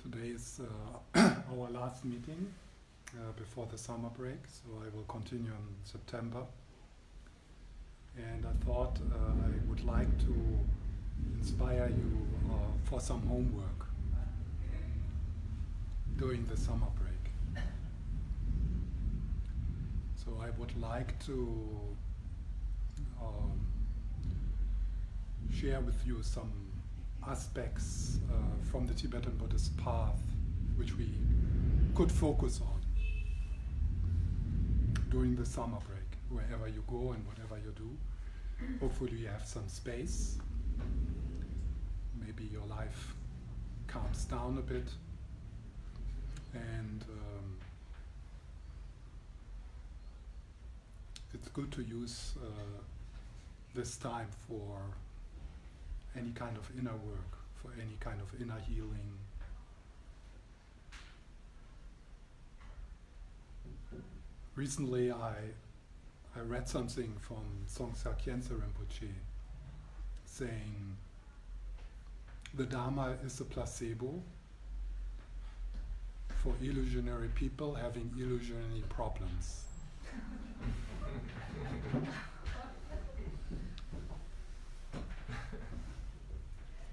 Today is our last meeting before the summer break, so I will continue in September. And I thought I would like to inspire you for some homework during the summer break. So I would like to share with you some aspects from the Tibetan Buddhist path which we could focus on during the summer break, wherever you go and whatever you do. Hopefully you have some space. Maybe your life calms down a bit, and it's good to use this time for any kind of inner work, for any kind of inner healing. Recently I read something from Songsha Khyentse Rinpoche saying the Dharma is a placebo for illusionary people having illusionary problems.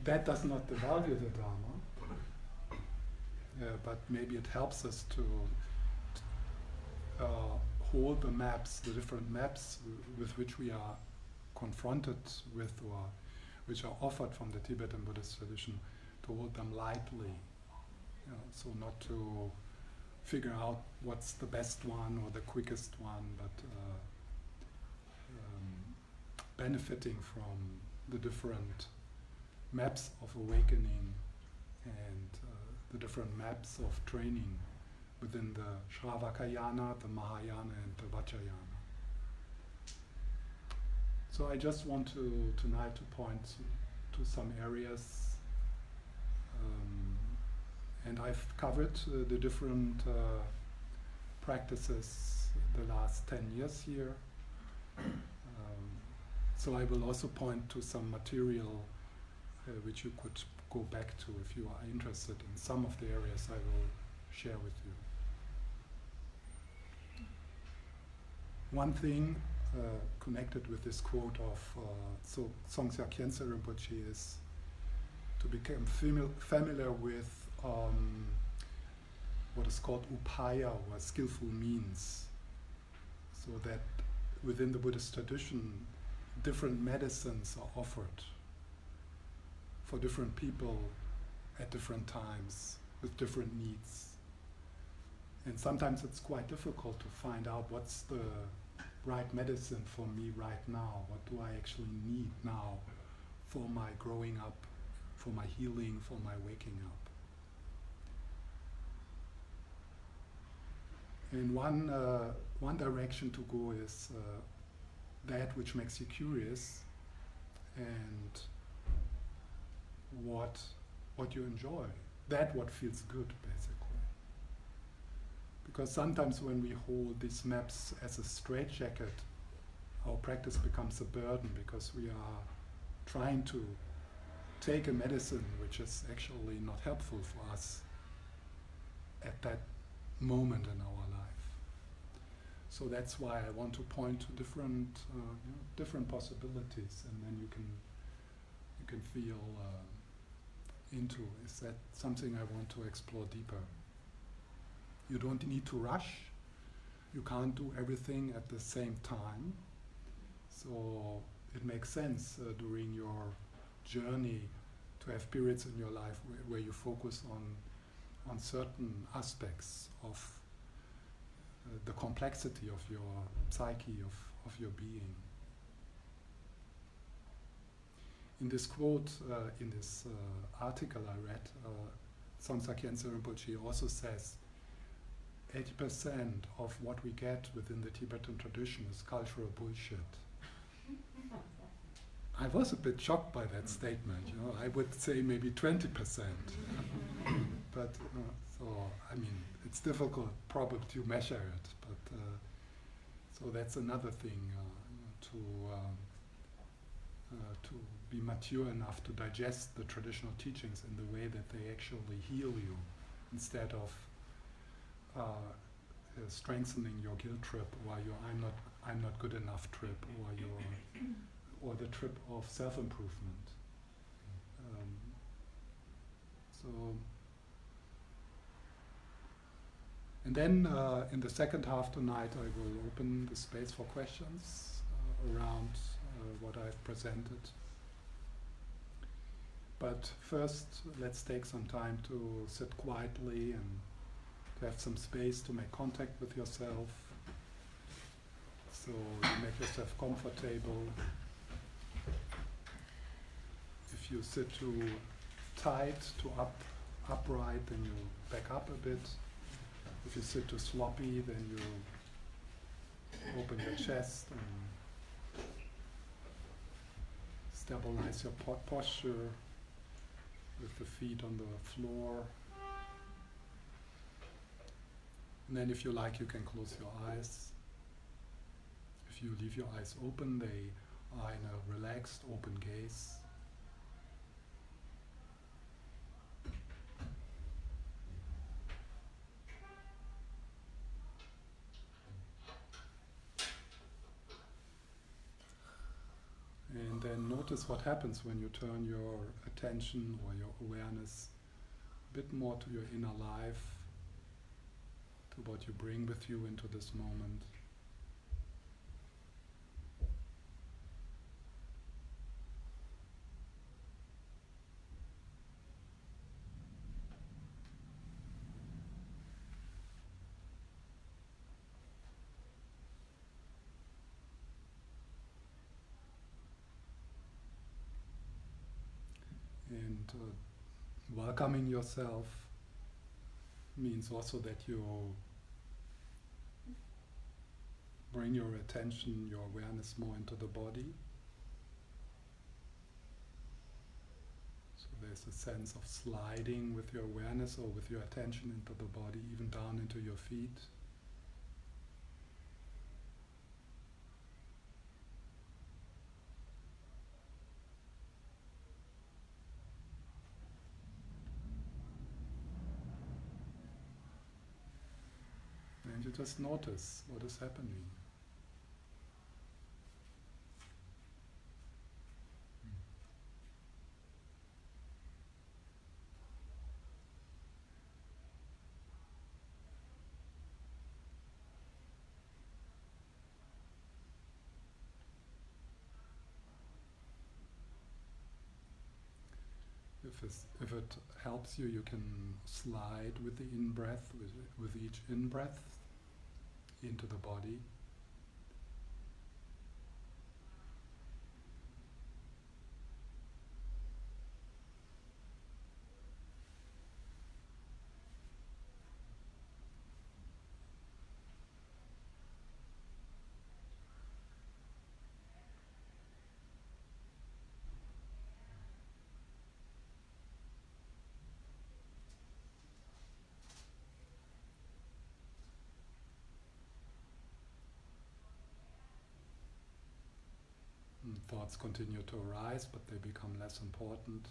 That does not devalue the Dharma, but maybe it helps us to hold the maps, the different maps with which we are confronted with, or which are offered from the Tibetan Buddhist tradition, to hold them lightly. So not to figure out what's the best one or the quickest one, but benefiting from the different maps of awakening and the different maps of training within the Shravakayana, the Mahayana and the Vajrayana. So I just want to tonight to point to some areas, and I've covered the different practices the last 10 years here. So I will also point to some material which you could go back to if you are interested in some of the areas I will share with you. One thing connected with this quote of Songsha Khyentse Rinpoche is to become familiar with what is called upaya, or skillful means. So that within the Buddhist tradition, different medicines are offered for different people at different times with different needs. And sometimes it's quite difficult to find out what's the right medicine for me right now. What do I actually need now for my growing up, for my healing, for my waking up? And one direction to go is that which makes you curious and what you enjoy, that what feels good, basically. Because sometimes when we hold these maps as a straitjacket, our practice becomes a burden, because we are trying to take a medicine which is actually not helpful for us at that moment in our life. So that's why I want to point to different possibilities, and then you can feel into, is that something I want to explore deeper? You don't need to rush. You can't do everything at the same time. So it makes sense during your journey to have periods in your life where you focus on certain aspects of the complexity of your psyche, of your being. In this quote, in this article I read, Songsha Khyentse Rinpoche also says 80% of what we get within the Tibetan tradition is cultural bullshit. I was a bit shocked by that statement. I would say maybe 20%. But so I mean, it's difficult probably to measure it. But so that's another thing to be mature enough to digest the traditional teachings in the way that they actually heal you instead of strengthening your guilt trip, or your I'm not good enough trip, or the trip of self-improvement. So, and then in the second half tonight, I will open the space for questions around what I've presented. But first, let's take some time to sit quietly and to have some space to make contact with yourself. So you make yourself comfortable. If you sit too tight, too upright, then you back up a bit. If you sit too sloppy, then you open your chest and stabilize your posture with the feet on the floor. And then if you like, you can close your eyes. If you leave your eyes open, they are in a relaxed, open gaze. And then notice what happens when you turn your attention or your awareness a bit more to your inner life, to what you bring with you into this moment. And welcoming yourself means also that you bring your attention, your awareness more into the body. So there's a sense of sliding with your awareness or with your attention into the body, even down into your feet. And you just notice what is happening. If it helps you, you can slide with the in-breath, with each in-breath into the body. Thoughts continue to arise, but they become less important.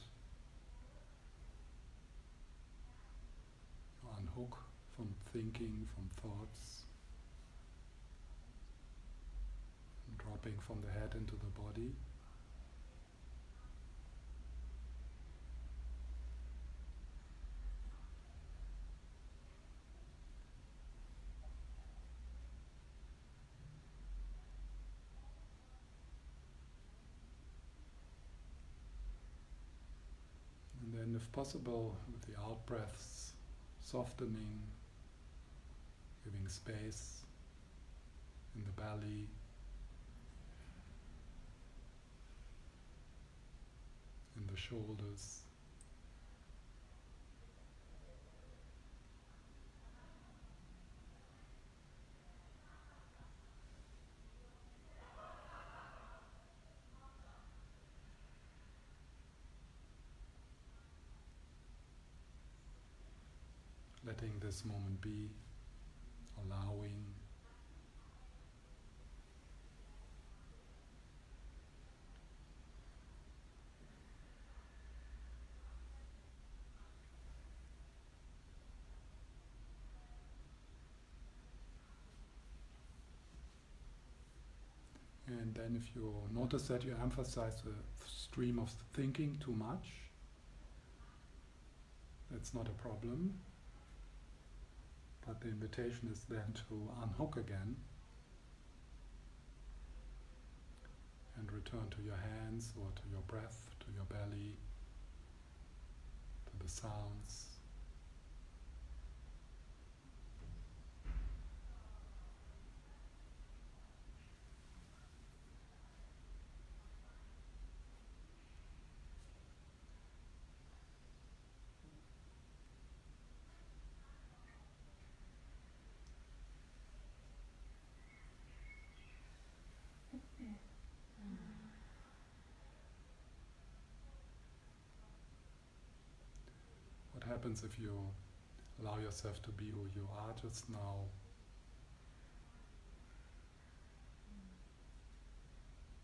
You unhook from thinking, from thoughts, and dropping from the head into the body. And then, if possible, with the out-breaths, softening, giving space in the belly, in the shoulders. Letting this moment be, allowing. And then if you notice that you emphasize the stream of thinking too much, that's not a problem. But the invitation is then to unhook again and return to your hands or to your breath, to your belly, to the sounds. What happens if you allow yourself to be who you are just now?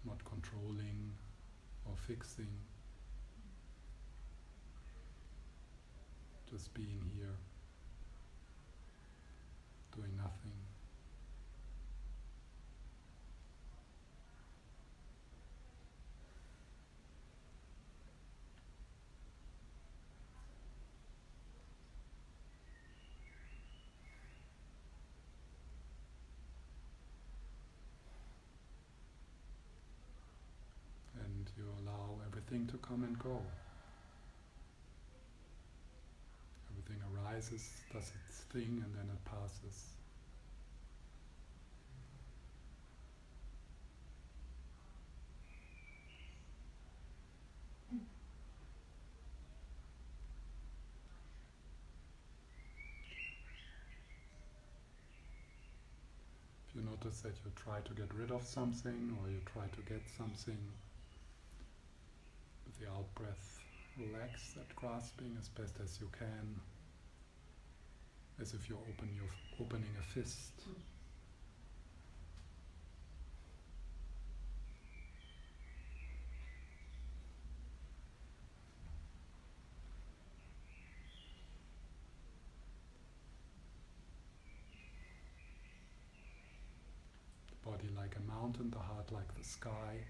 Not controlling or fixing, just being here, doing nothing. And you allow everything to come and go. Everything arises, does its thing, and then it passes. If you notice that you try to get rid of something or you try to get something, with the out-breath, relax that grasping as best as you can, as if you're opening a fist. The body like a mountain, the heart like the sky.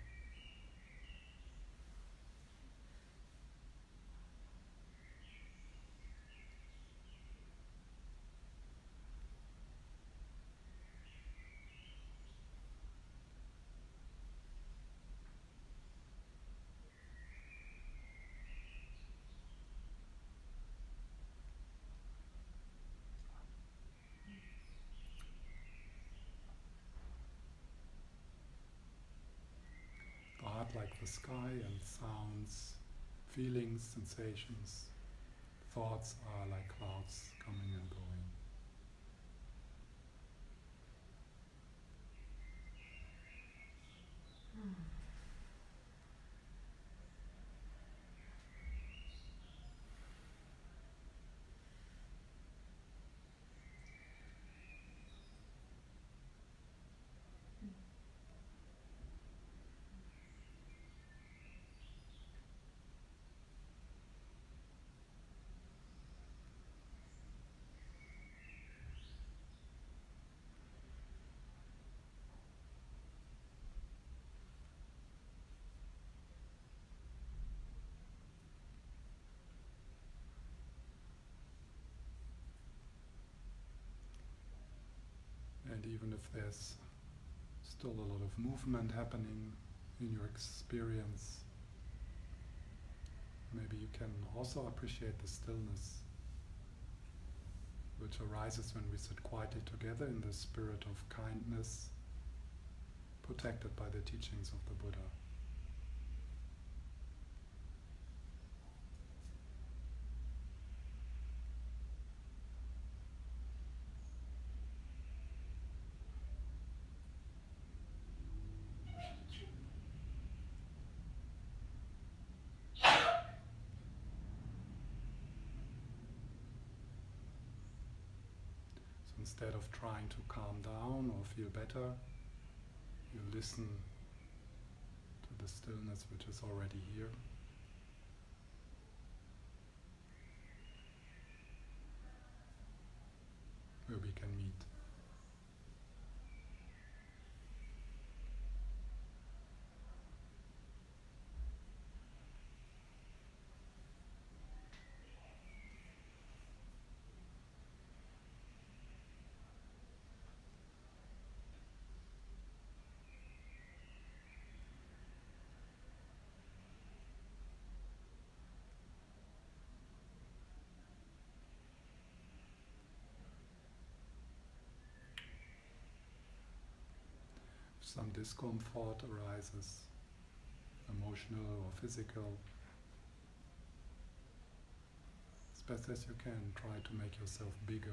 The heart like the sky, and sounds, feelings, sensations, thoughts are like clouds coming and going. And even if there's still a lot of movement happening in your experience, maybe you can also appreciate the stillness which arises when we sit quietly together in the spirit of kindness, protected by the teachings of the Buddha. Instead of trying to calm down or feel better, you listen to the stillness which is already here. Where we can meet. some discomfort arises, emotional or physical, as best as you can, try to make yourself bigger.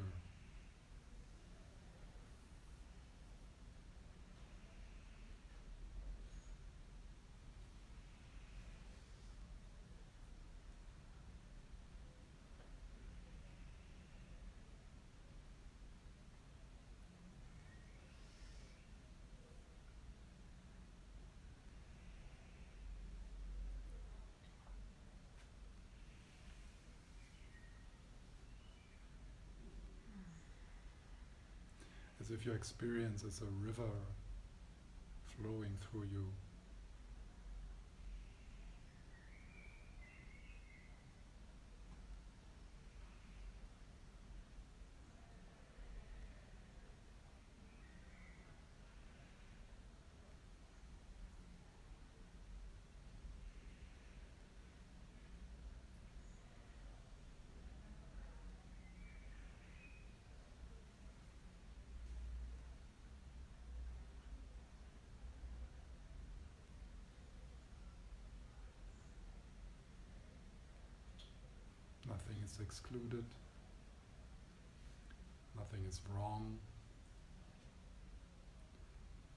As if your experience is a river flowing through you. Nothing is excluded, nothing is wrong.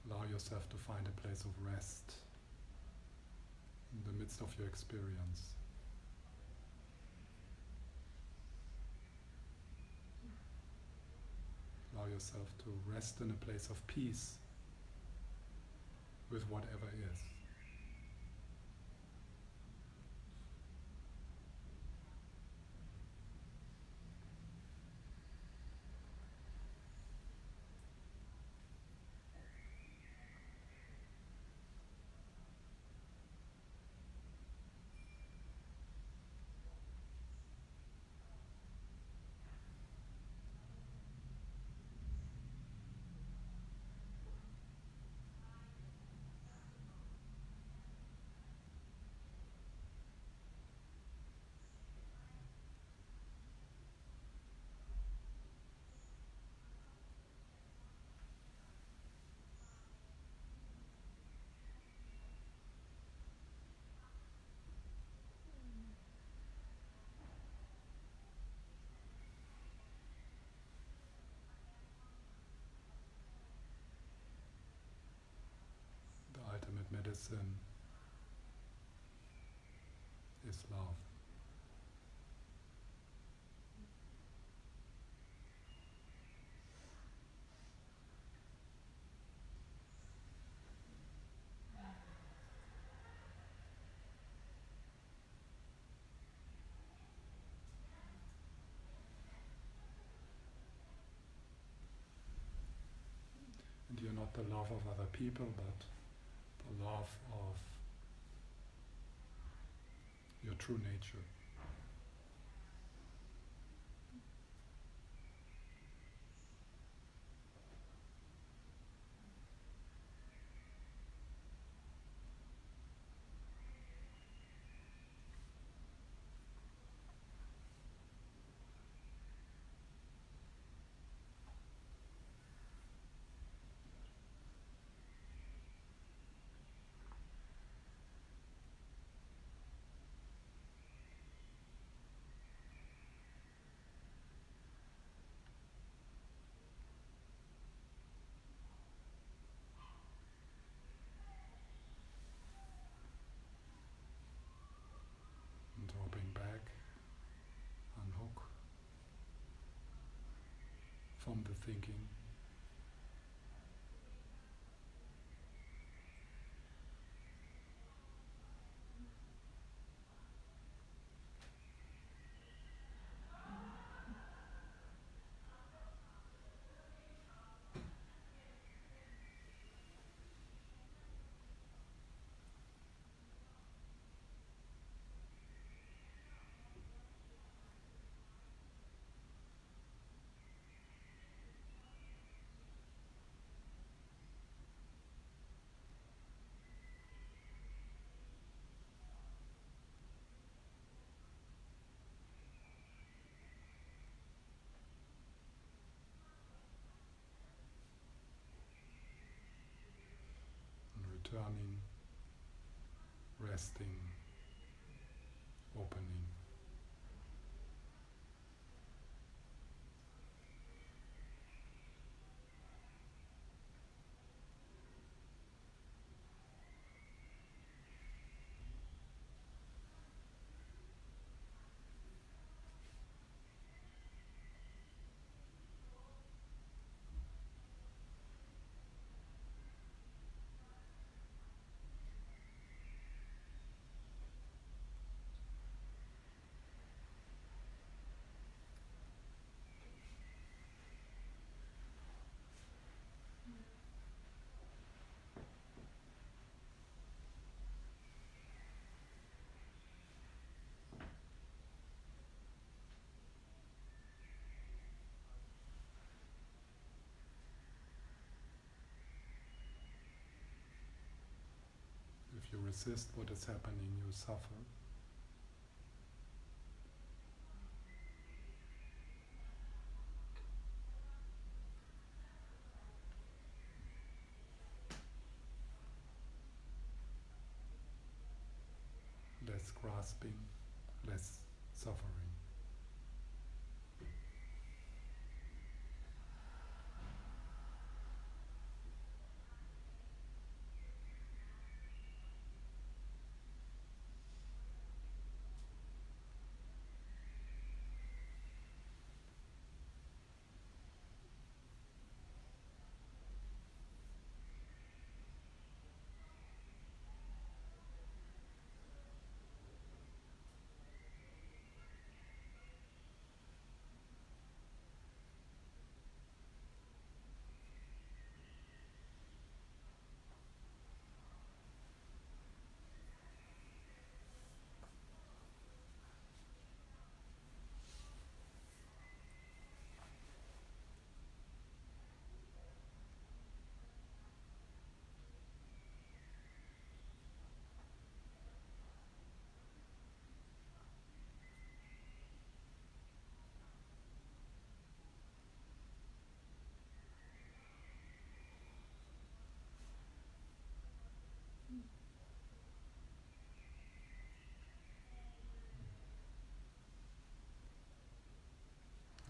Allow yourself to find a place of rest in the midst of your experience. Allow yourself to rest in a place of peace with whatever is. The ultimate medicine is love. And you're not the love of other people, but the love of your true nature. And dropping back, unhook from the thinking. returning, resting, opening. If you resist what is happening, you suffer. Less grasping, less suffering.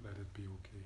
Let it be okay.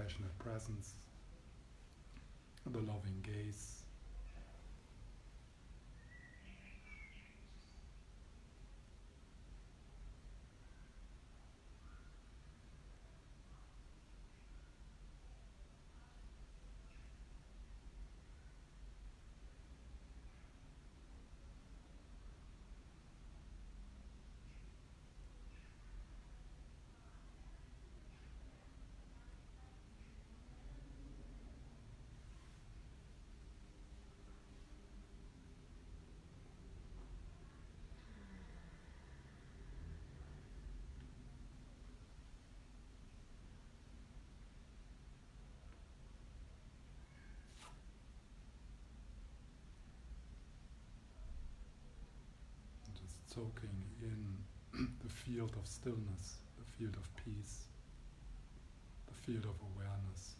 compassionate presence, the loving gaze. Just soaking in the field of stillness, the field of peace, the field of awareness.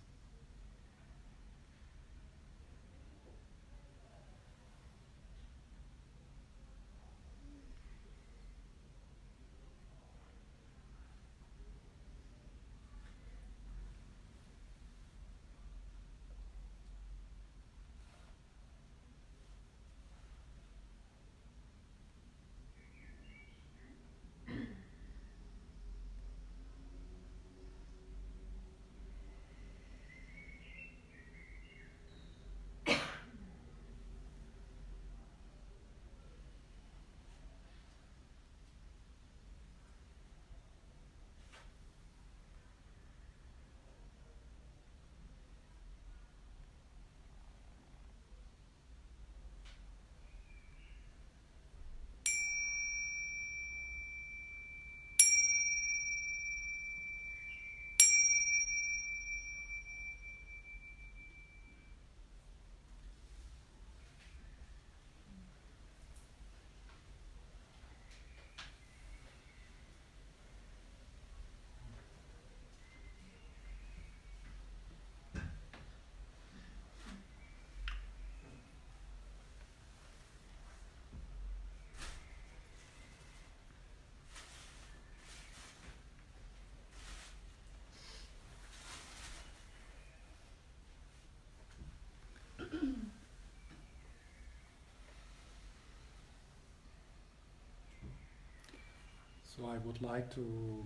So I would like to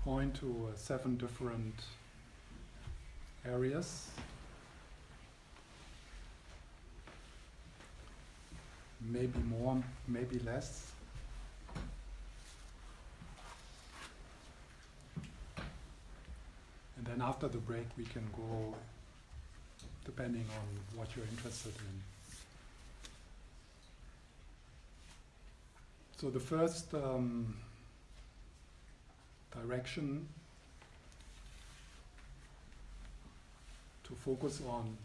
point to 7 different areas. Maybe more, maybe less. And then after the break we can go depending on what you're interested in. So the first direction to focus on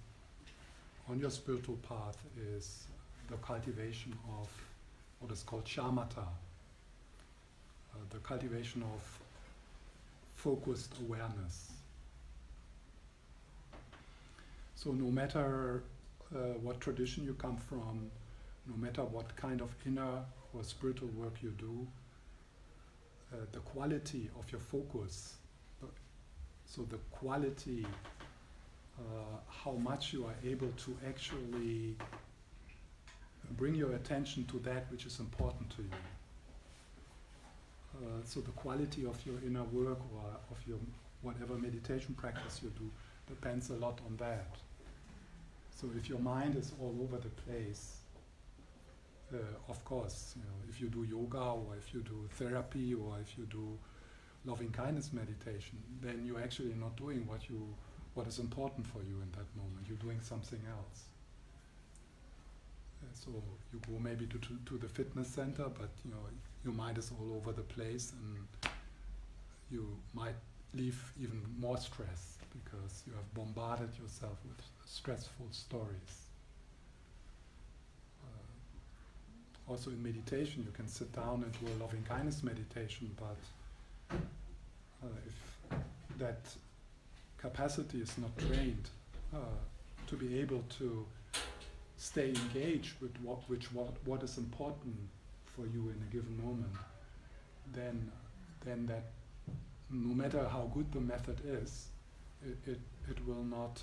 your spiritual path is the cultivation of what is called Shamatha, the cultivation of focused awareness. So no matter what tradition you come from, no matter what kind of inner or spiritual work you do, the quality of your focus, so the quality, how much you are able to actually bring your attention to that which is important to you. So the quality of your inner work or of your whatever meditation practice you do depends a lot on that. So if your mind is all over the place, of course, if you do yoga or if you do therapy or if you do loving kindness meditation, then you're actually not doing what is important for you in that moment. You're doing something else. So you go maybe to the fitness center, but your mind is all over the place, and you might leave even more stressed because you have bombarded yourself with stressful stories. Also in meditation, you can sit down and do a loving kindness meditation, but if that capacity is not trained to be able to stay engaged with what is important for you in a given moment, then that no matter how good the method is, it will not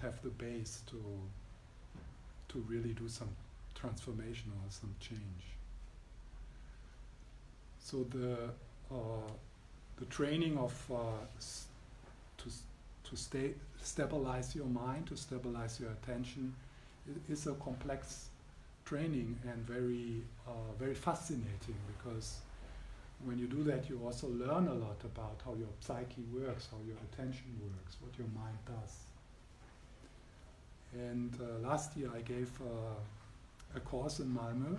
have the base to really do some transformation or some change. So the training of to stabilize your mind, to stabilize your attention, is a complex training and very fascinating, because when you do that, you also learn a lot about how your psyche works, how your attention works, what your mind does. And last year I gave a course in Malmö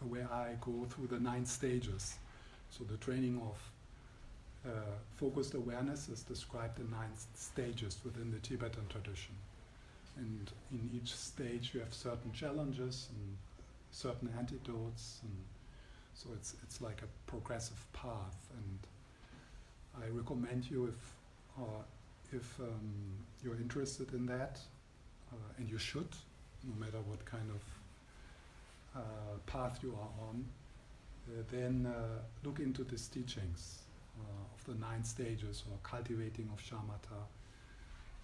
where I go through the 9 stages. So the training of focused awareness is described in 9 stages within the Tibetan tradition. And in each stage you have certain challenges and certain antidotes, and so it's like a progressive path. And I recommend you, if you're interested in that, and you should, no matter what kind of path you are on, then look into these teachings of the 9 stages, or Cultivating of Shamatha,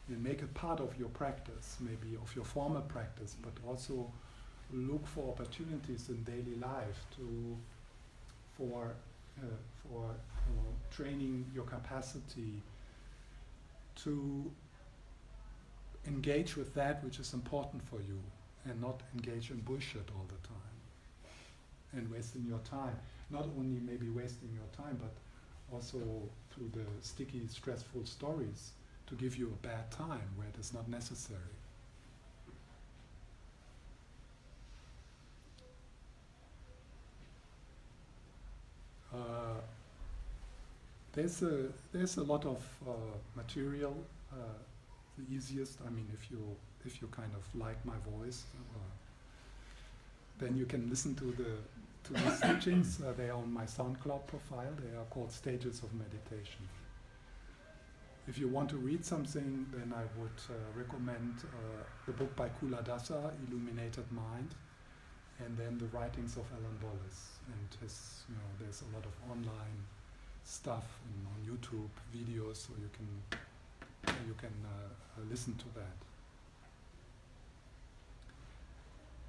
and make it part of your practice, maybe of your formal practice, but also look for opportunities in daily life for training your capacity to engage with that which is important for you, and not engage in bullshit all the time and wasting your time. Not only maybe wasting your time, but also through the sticky, stressful stories to give you a bad time where it is not necessary. There's a lot of material. The easiest, I mean, if you kind of like my voice, then you can listen to these teachings. They are on my SoundCloud profile. They are called Stages of Meditation. If you want to read something, then I would recommend the book by Culadasa, Illuminated Mind, and then the writings of Alan Wallace. And his, there's a lot of online stuff on YouTube videos, so you can listen to that.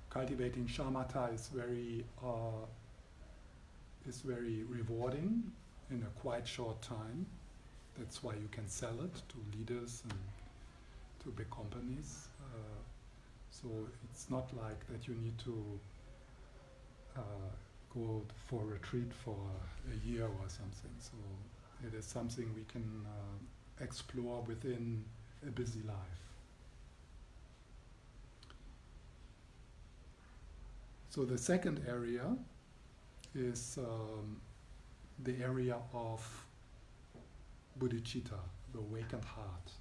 Cultivating Shamatha is very rewarding in a quite short time. That's why you can sell it to leaders and to big companies. So it's not like that you need to go for a retreat for a year or something. So it is something we can explore within a busy life. So the second area is the area of bodhicitta, the awakened heart.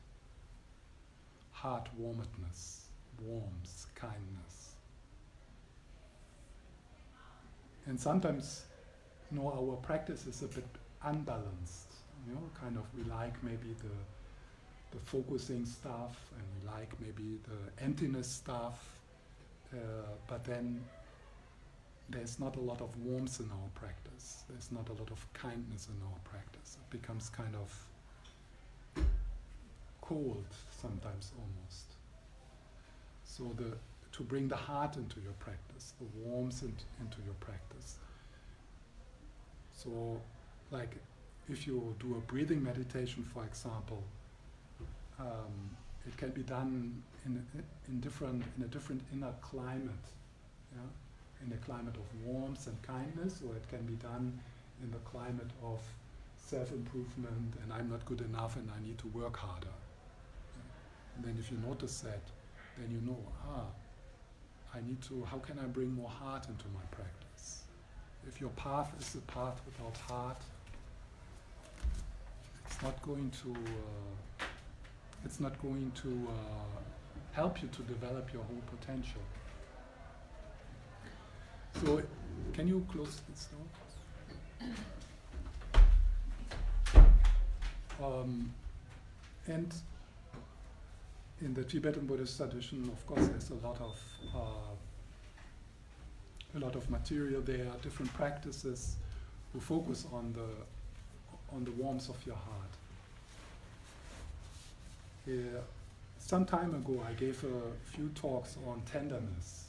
Heart-warmedness, warmth, kindness. And sometimes, our practice is a bit unbalanced. Kind of we like maybe the focusing stuff, and we like maybe the emptiness stuff, but then there's not a lot of warmth in our practice. There's not a lot of kindness in our practice. It becomes kind of cold sometimes almost. So to bring the heart into your practice, the warmth into your practice. So, like if you do a breathing meditation, for example, it can be done in a different inner climate. Yeah? In a climate of warmth and kindness, or it can be done in the climate of self-improvement, and I'm not good enough and I need to work harder. And then if you notice that, then you know, how can I bring more heart into my practice? If your path is a path without heart, it's not going to help you to develop your whole potential. So, can you close this door? And in the Tibetan Buddhist tradition, of course, there's a lot of material there, different practices who focus on the warmth of your heart. Some time ago, I gave a few talks on tenderness,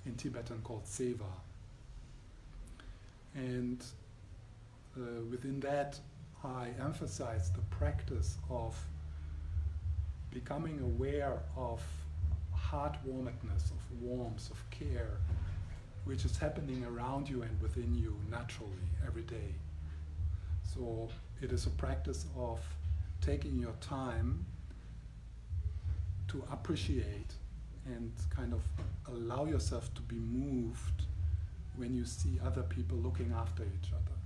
in Tibetan called seva. And within that, I emphasized the practice of becoming aware of heartwarmedness, of warmth, of care, which is happening around you and within you naturally every day. So it is a practice of taking your time to appreciate and kind of allow yourself to be moved when you see other people looking after each other.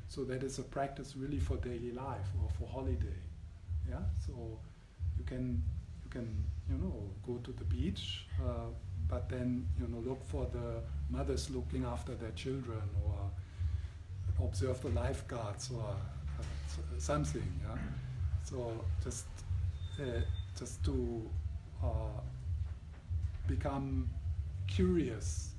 So that is a practice really for daily life or for holiday. Yeah. So you can go to the beach, but then look for the mothers looking after their children, or observe the lifeguards, or something. Yeah. So just to become curious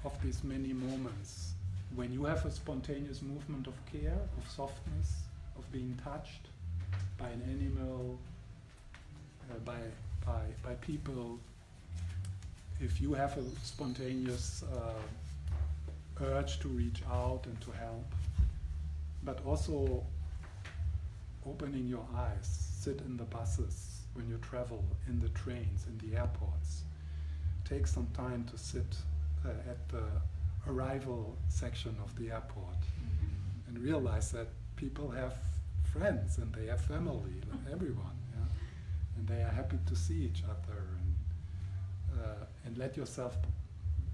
of these many moments when you have a spontaneous movement of care, of softness, of being touched by an animal, by people. If you have a spontaneous urge to reach out and to help, but also opening your eyes, sit in the buses when you travel, in the trains, in the airports. Take some time to sit at the arrival section of the airport and realize that people have friends and they have family, like everyone, yeah? And they are happy to see each other, and let yourself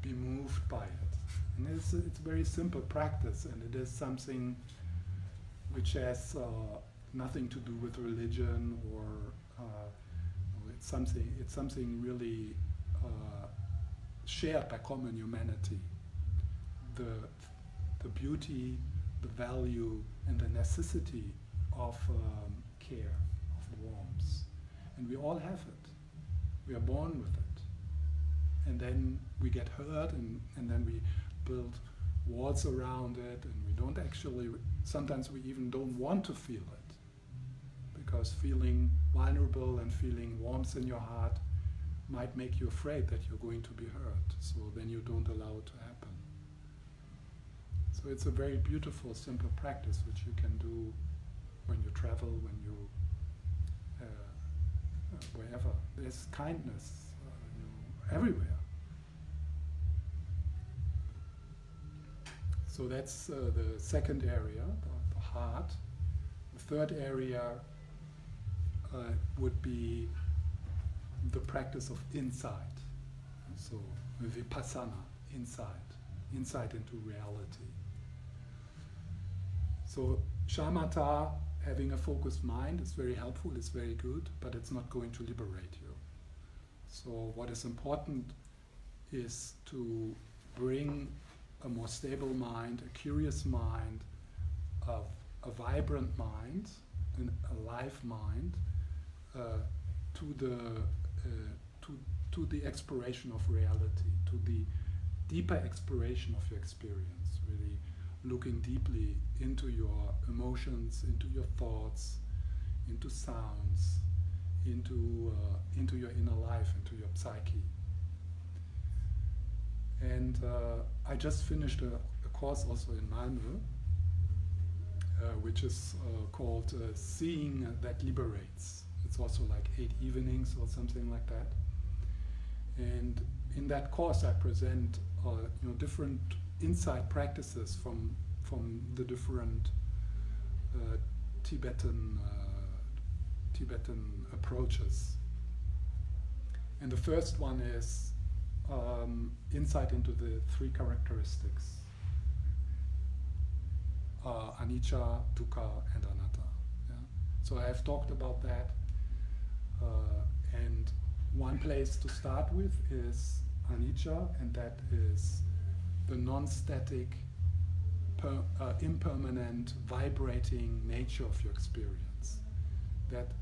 be moved by it. And it's a very simple practice, and it is something which has nothing to do with religion, or it's something really shared by common humanity. The beauty, the value, and the necessity of care, of warmth. And we all have it. We are born with it. And then we get hurt, and then we build walls around it, and we don't actually, sometimes we even don't want to feel it. Because feeling vulnerable and feeling warmth in your heart might make you afraid that you're going to be hurt. So then you don't allow it to happen. So it's a very beautiful, simple practice which you can do when you travel, when you, wherever. There's kindness everywhere. So that's the second area, the heart. The third area would be the practice of insight. So vipassana, insight into reality. So shamatha, having a focused mind, is very helpful, it's very good, but it's not going to liberate you. So what is important is to bring a more stable mind, a curious mind, a vibrant mind, an alive mind, to the exploration of reality, to the deeper exploration of your experience, really looking deeply into your emotions, into your thoughts, into sounds, into your inner life, into your psyche. And I just finished a course also in Malmö, which is called Seeing That Liberates. It's also like 8 evenings or something like that. And in that course I present different insight practices from the different Tibetan approaches. And the first one is insight into the 3 characteristics: anicca, dukkha, and anatta. Yeah? So I have talked about that, and one place to start with is anicca, and that is the non-static, impermanent, vibrating nature of your experience. That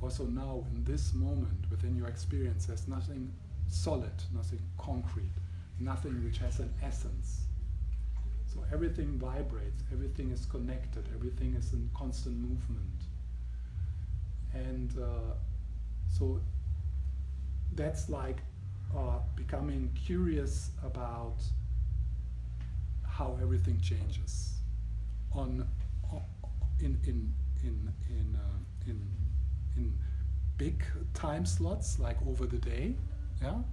also now, in this moment, within your experience, there's nothing solid, nothing concrete, nothing which has an essence. So everything vibrates, everything is connected, everything is in constant movement. And so that's like becoming curious about how everything changes on in big time slots, like over the day. Yeah.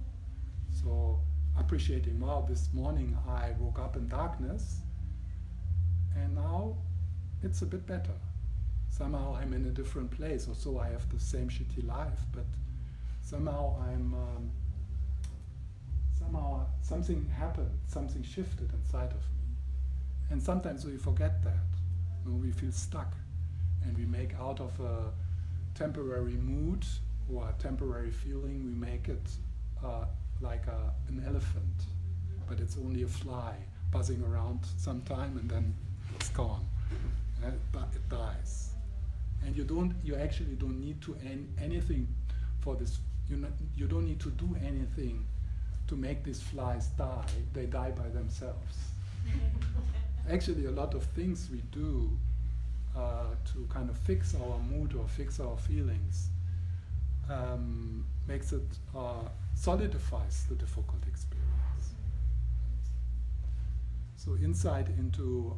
So appreciating, wow, this morning I woke up in darkness, and now it's a bit better. Somehow I'm in a different place, or so I have the same shitty life, but somehow somehow something happened, something shifted inside of me. And sometimes we forget that. You know, we feel stuck, and we make out of a temporary mood or a temporary feeling, we make it like an elephant, but it's only a fly buzzing around sometime and then it's gone. It dies. And you actually don't need to anything for this. You don't need to do anything to make these flies die. They die by themselves. Actually, a lot of things we do to kind of fix our mood or fix our feelings makes it solidifies the difficult experience. So insight into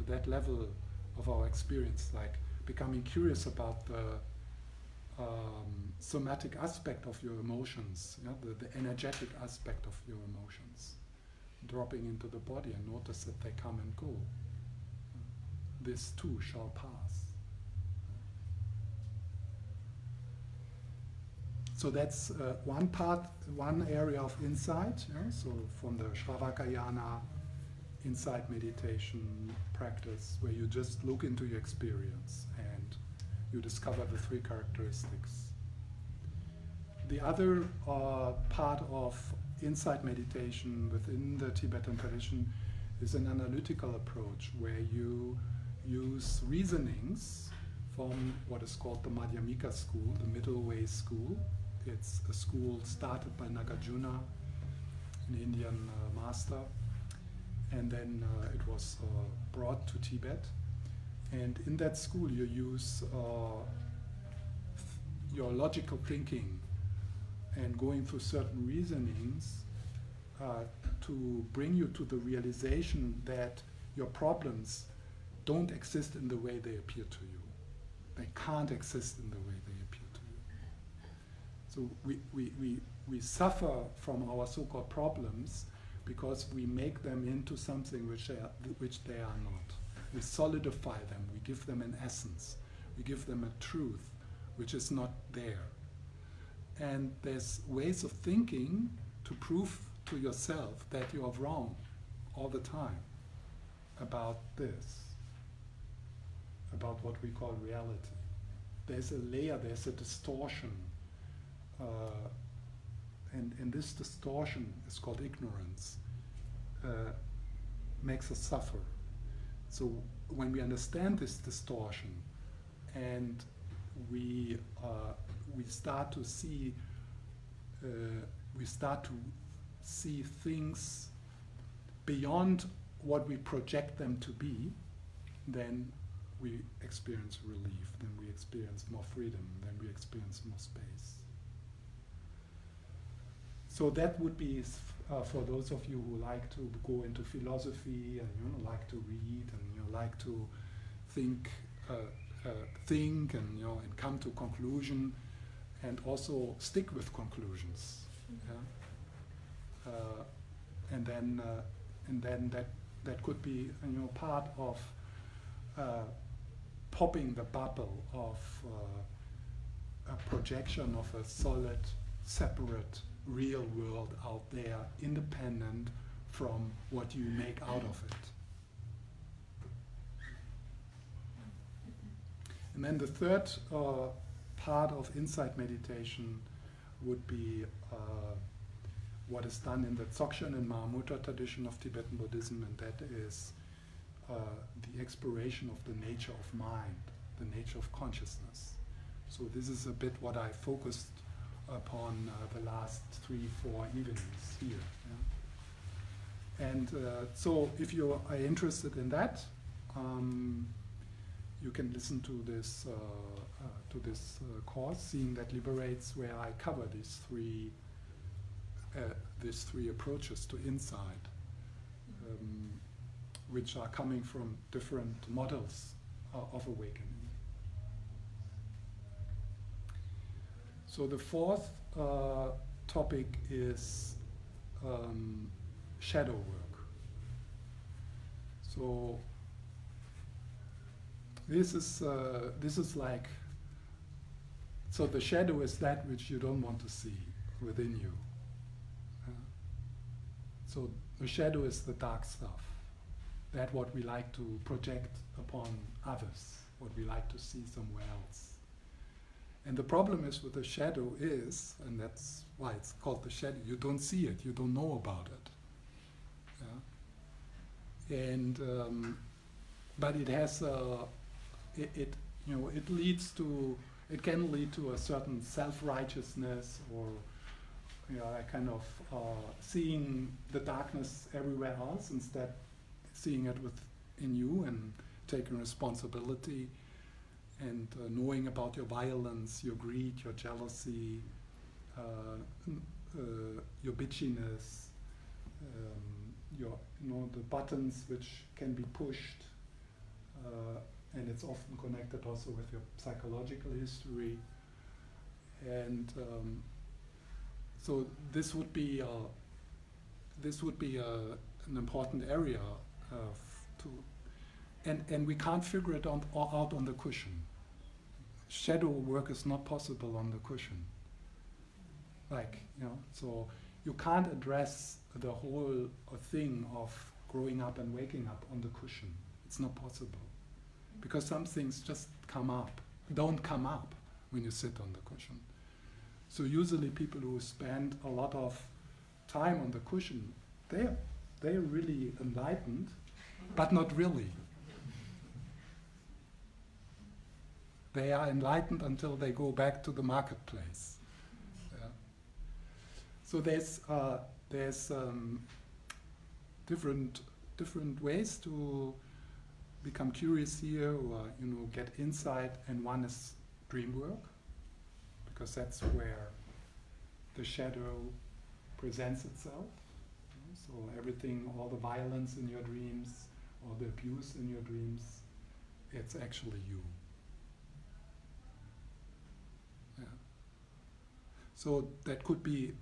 that level of our experience, like becoming curious about the somatic aspect of your emotions, the energetic aspect of your emotions, dropping into the body and notice that they come and go. This too shall pass. So that's one area of insight. Yeah? So from the Shravakayana insight meditation practice, where you just look into your experience and you discover the three characteristics. The other part of insight meditation within the Tibetan tradition is an analytical approach, where you use reasonings from what is called the Madhyamika school, the middle way school. It's a school started by Nagarjuna, an Indian master, and then it was brought to Tibet. And in that school you use your logical thinking and going through certain reasonings to bring you to the realization that your problems don't exist in the way they appear to you. They can't exist in the way they appear to you. So we suffer from our so-called problems because we make them into something which they are not. We solidify them, we give them an essence, we give them a truth which is not there. And there's ways of thinking to prove to yourself that you are wrong all the time about this, about what we call reality. There's a layer, there's a distortion, and this distortion is called ignorance, makes us suffer. So when we understand this distortion and we start to see things beyond what we project them to be, then we experience relief, then we experience more freedom, then we experience more space. So that would be for those of you who like to go into philosophy and like to read and like to think and and come to conclusion and also stick with conclusions. Yeah? And then that could be part of popping the bubble of a projection of a solid, separate, real world out there, independent from what you make out of it. And then the third part of insight meditation would be what is done in the Dzogchen and Mahamudra tradition of Tibetan Buddhism, and that is the exploration of the nature of mind, the nature of consciousness. So this is a bit what I focused upon the last 3-4 evenings here. Yeah? And so if you are interested in that, you can listen to this course, Seeing That Liberates, where I cover these three approaches to insight, which are coming from different models of awakening. So the fourth topic is shadow work. So this is like, so the shadow is that which you don't want to see within you. So the shadow is the dark stuff, that what we like to project upon others, what we like to see somewhere else. And the problem is with the shadow is, and that's why it's called the shadow, you don't see it, you don't know about it. Yeah? And but it has it leads to, it can lead to a certain self-righteousness, or a kind of seeing the darkness everywhere else instead seeing it within you and taking responsibility and knowing about your violence, your greed, your jealousy, your bitchiness, the buttons which can be pushed, and it's often connected also with your psychological history. And so this would be an important area and we can't figure it out on the cushion. Shadow work is not possible on the cushion. So you can't address the whole thing of growing up and waking up on the cushion. It's not possible. Because some things just don't come up when you sit on the cushion. So usually people who spend a lot of time on the cushion, they're really enlightened, but not really. They are enlightened until they go back to the marketplace. Yeah. So there's different ways to become curious here, or get insight, and one is dream work, because that's where the shadow presents itself. So everything, all the violence in your dreams, all the abuse in your dreams, it's actually you. Yeah. So that could be,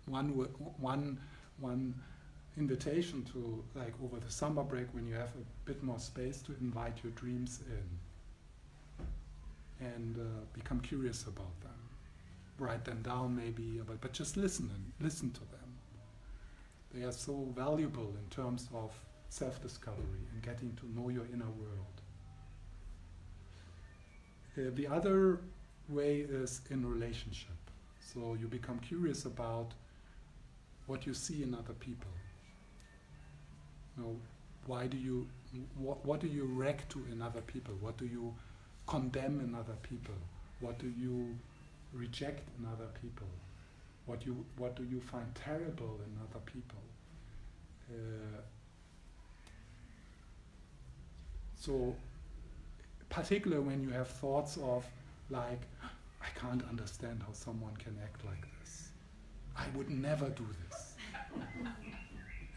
one invitation to, like, over the summer break, when you have a bit more space, to invite your dreams in and become curious about them. Write them down maybe, but just listen to them. They are so valuable in terms of self-discovery and getting to know your inner world. The other way is in relationship. So you become curious about what you see in other people. What do you react to in other people? What do you condemn in other people? What do you reject in other people? What do you find terrible in other people? So, particularly when you have thoughts of, like, I can't understand how someone can act like this. I would never do this.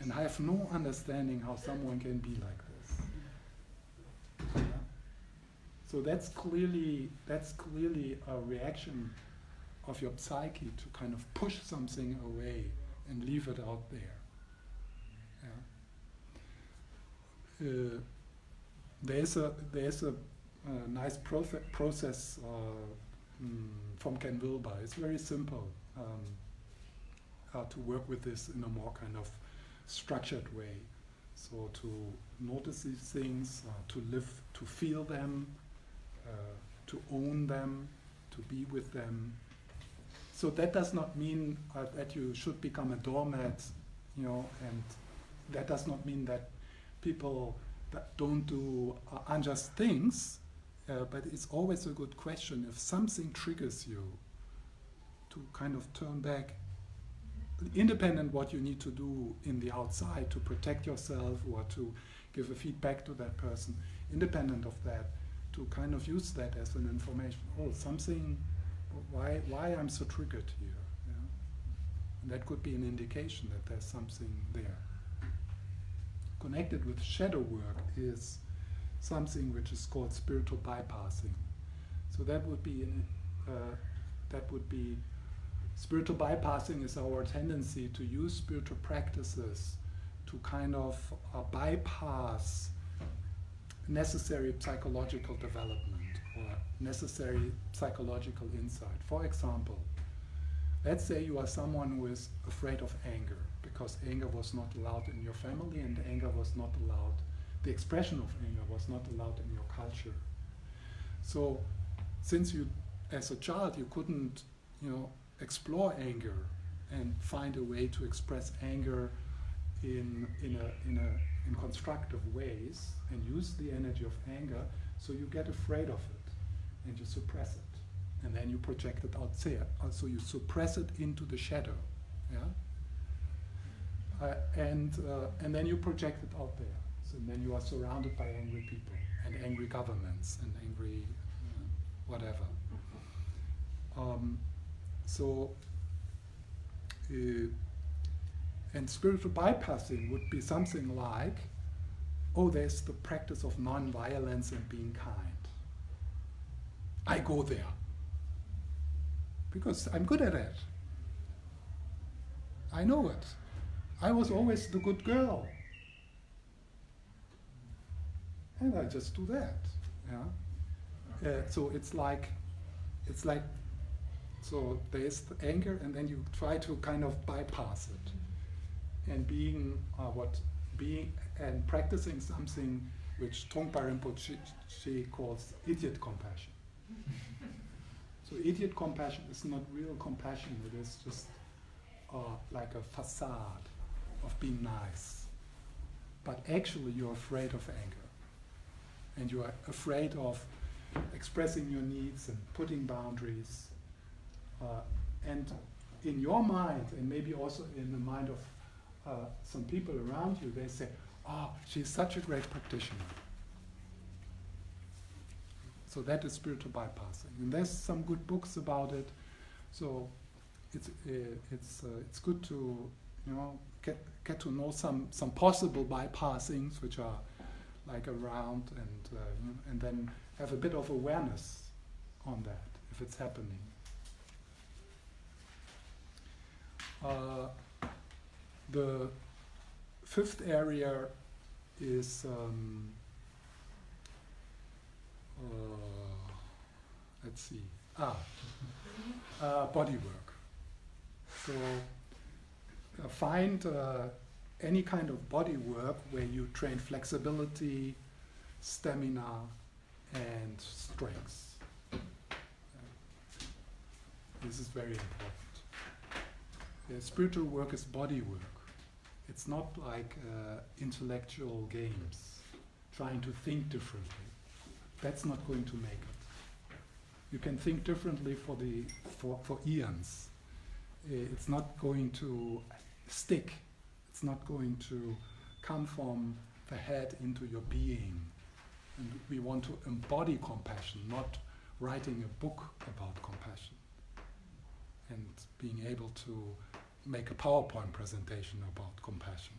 And I have no understanding how someone can be like this. Yeah? So that's clearly a reaction of your psyche to kind of push something away and leave it out there. Yeah? There's a nice process from Ken Wilber. It's very simple to work with this in a more kind of structured way. So to notice these things, to live, to feel them, to own them, to be with them. So that does not mean that you should become a doormat, and that does not mean that people that don't do unjust things, but it's always a good question if something triggers you to kind of turn back, independent what you need to do in the outside to protect yourself or to give a feedback to that person. independent of that, to kind of use that as an information. Oh, something, why I'm so triggered here. Yeah? And that could be an indication that there's something there. Connected with shadow work is something which is called spiritual bypassing. So that would be spiritual bypassing is our tendency to use spiritual practices to kind of bypass necessary psychological development or necessary psychological insight. For example, let's say you are someone who is afraid of anger because anger was not allowed in your family and anger was not allowed, the expression of anger was not allowed in your culture. So since you, as a child, you couldn't, explore anger and find a way to express anger in constructive ways and use the energy of anger, so you get afraid of it and you suppress it, and then you project it out there. So you suppress it into the shadow, and then you project it out there. So then you are surrounded by angry people and angry governments and angry whatever. And spiritual bypassing would be something like, oh, there's the practice of non-violence and being kind. I go there because I'm good at it. I know it. I was always the good girl. And I just do that. So it's like, so there's the anger, and then you try to kind of bypass it, and and practicing something which Trungpa Rinpoche calls idiot compassion. So idiot compassion is not real compassion; it is just like a facade of being nice. But actually, you're afraid of anger, and you are afraid of expressing your needs and putting boundaries. And in your mind, and maybe also in the mind of some people around you, they say, oh, she's such a great practitioner. So that is spiritual bypassing. And there's some good books about it. So it's good to get to know some possible bypassings which are like around, and then have a bit of awareness on that if it's happening. The fifth area is let's see, body work. So find any kind of body work where you train flexibility, stamina, and strength. This is very important. Spiritual work is body work. It's not like intellectual games, trying to think differently. That's not going to make it. You can think differently for eons. It's not going to stick. It's not going to come from the head into your being. And we want to embody compassion, not writing a book about compassion and being able to make a PowerPoint presentation about compassion.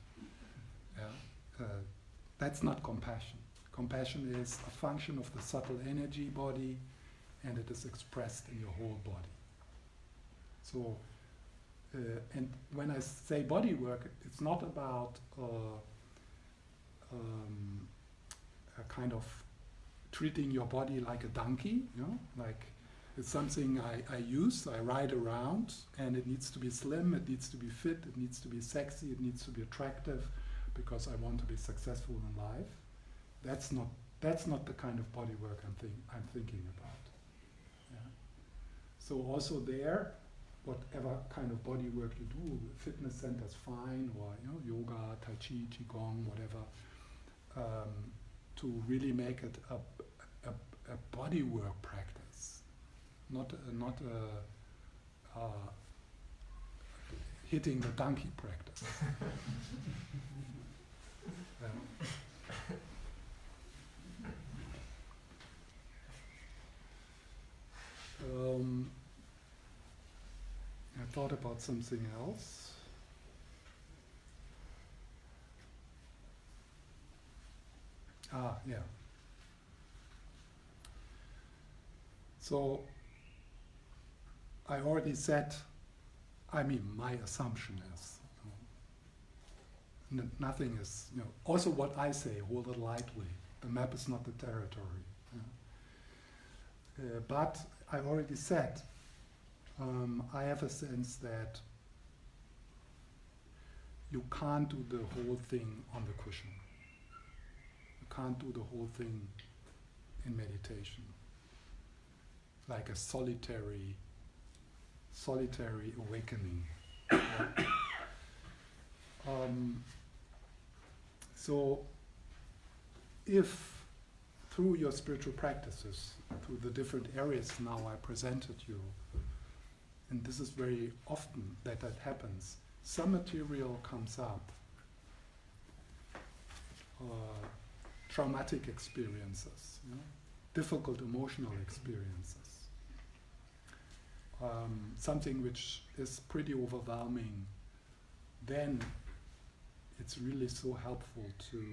That's not compassion. Compassion is a function of the subtle energy body, and it is expressed in your whole body. So, and when I say body work, it's not about a kind of treating your body like a donkey, like it's something I use, I ride around, and it needs to be slim, it needs to be fit, it needs to be sexy, it needs to be attractive, because I want to be successful in life. That's not the kind of body work I'm thinking about. Yeah. So also there, whatever kind of body work you do, fitness center's fine, or yoga, tai chi, qigong, whatever, to really make it a body work practice, not hitting the donkey practice. I thought about something else. Yeah. So I already said, my assumption is, nothing is, also what I say, hold it lightly. The map is not the territory. But I already said, I have a sense that you can't do the whole thing on the cushion. You can't do the whole thing in meditation. Like a solitary awakening. So if through your spiritual practices, through the different areas now I presented you, and this is very often that happens, some material comes up, traumatic experiences, difficult emotional experiences, something which is pretty overwhelming, then it's really so helpful to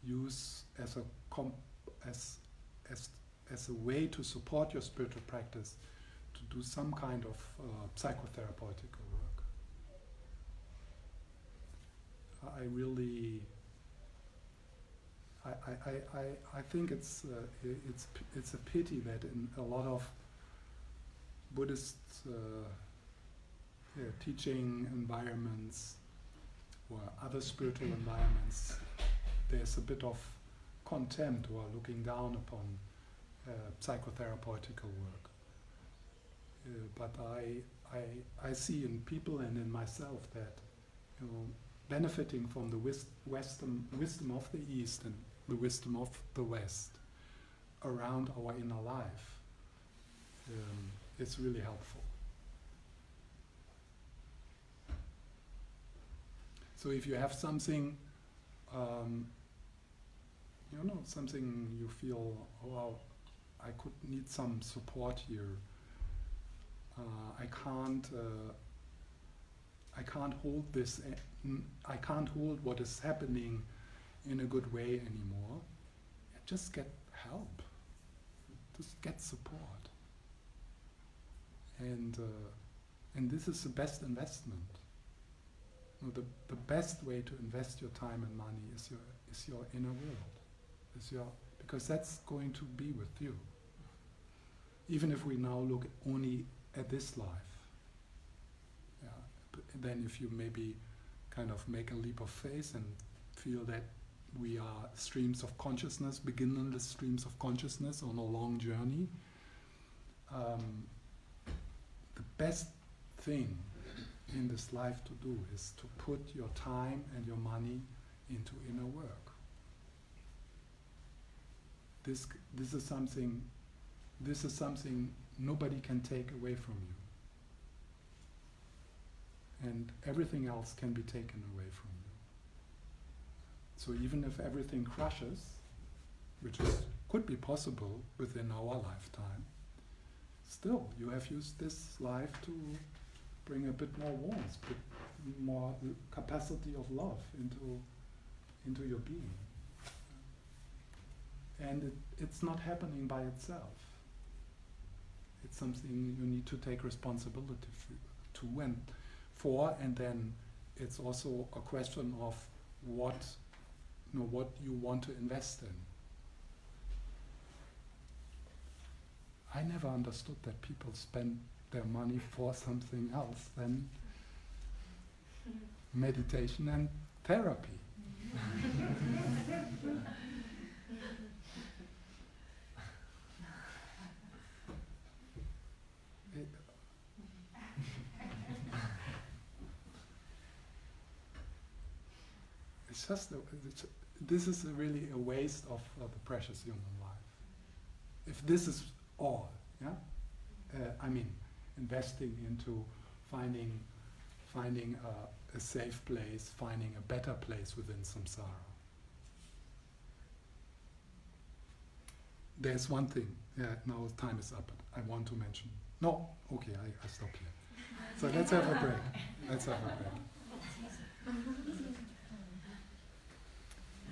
use as a way to support your spiritual practice, to do some kind of psychotherapeutical work. I think it's a pity that in a lot of Buddhist teaching environments or other spiritual environments, there's a bit of contempt or looking down upon psychotherapeutical work. But I see in people and in myself that benefiting from the wisdom of the East and the wisdom of the West around our inner life is really helpful. So if you have something, something you feel, I could need some support here. I can't hold this. I can't hold what is happening in a good way anymore. Just get help. Just get support. And this is the best investment. The best way to invest your time and money is your inner world. Because that's going to be with you. Even if we now look only at this life. Then if you maybe kind of make a leap of faith and feel that we are streams of consciousness, beginnerless streams of consciousness on a long journey, the best thing in this life to do is to put your time and your money into inner work. This is something nobody can take away from you. And everything else can be taken away from you. So even if everything crashes, which could be possible within our lifetime, still you have used this life to bring a bit more warmth, a bit more capacity of love into your being. And it's not happening by itself. It's something you need to take responsibility for, and then it's also a question of what you want to invest in. I never understood that people spend their money for something else than meditation and therapy. This is really a waste of the precious human life. If this is all, investing into finding a safe place, finding a better place within samsara. There's one thing Yeah, no, time is up. I want to mention. No, okay, I stop here. So let's have a break. Let's have a break.